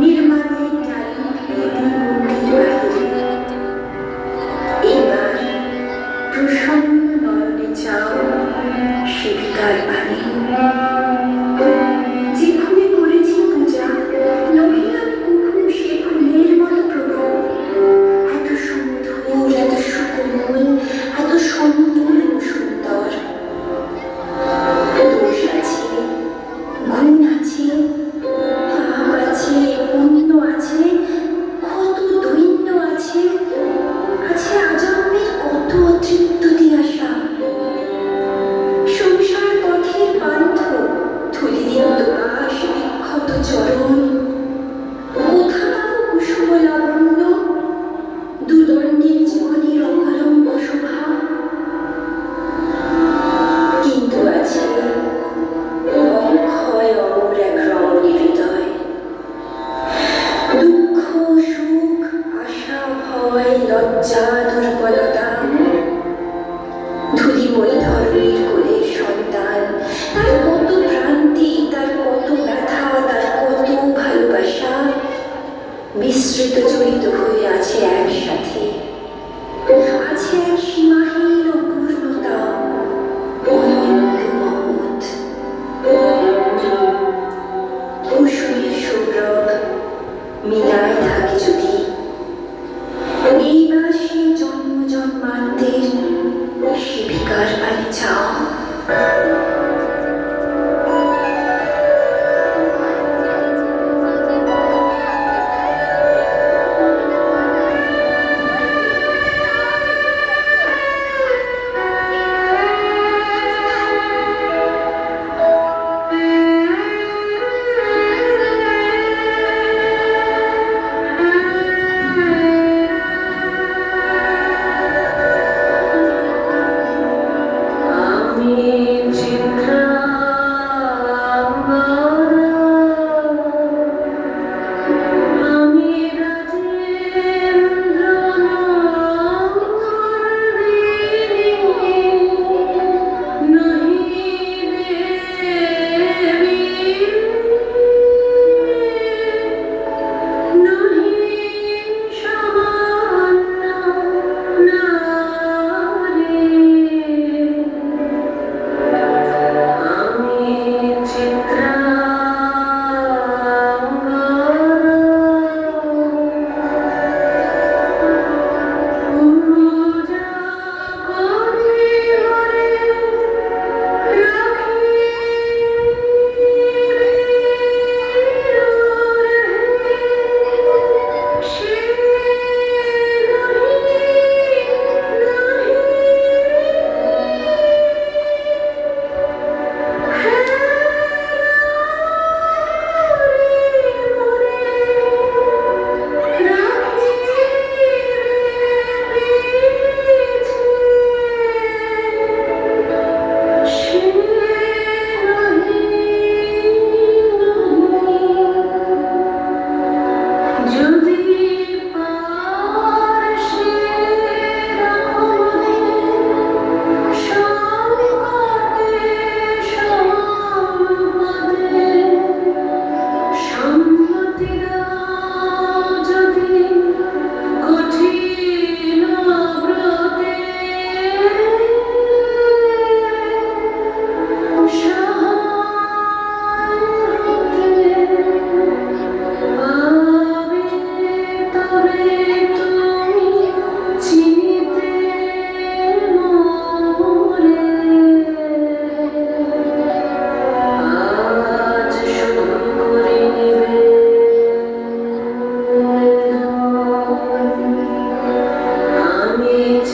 নির্মাণের টালি গতির বাহিরে এবার প্রসন্ন নয়নে চাও শিবিকার পানি। যে ফুলে করেছি পূজা নহিলাম কভু সে ফুলের মতো প্রভু, এত সুমধুর, এত সুকোমল, এত সম্পূর্ণ সুন্দর। দোষ আছে, গুণ আছে, পাপ আছে, পুণ্য আছে, কত দৈন্য আছে, আছে আজন্মের কত অতৃপ্ত দিয়াশা। সংসার পথের বান্ধ ধুলিদিন দোলাস বিক্ষত চরণ, কোথা পাবো কুসুম লাবণ্য, দুদণ্ডের জীবনের অকলঙ্ক শোভা। কিন্তু আছে অক্ষয় অমর এক রমণী হৃদয়, দুঃখ সুখ আশা ভয় লজ্জা দুর্বলতা, ধুলিময়ী ধরণীর কোলের সন্তান, তার কত ভ্রান্তি, তার কত ব্যথা, তার কত ভালোবাসা মিশ্রিত জড়িত হয়ে আছে একসাথে। আছে এক সীমাহীন অপূর্ণতা, অনন্ত মহৎ। কুসুমের সৌরভ মিলায় থাকে যদি, এইবার সে জন্ম জন্মান্তের শিবিকার পানি চাও।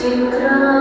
চিত্রা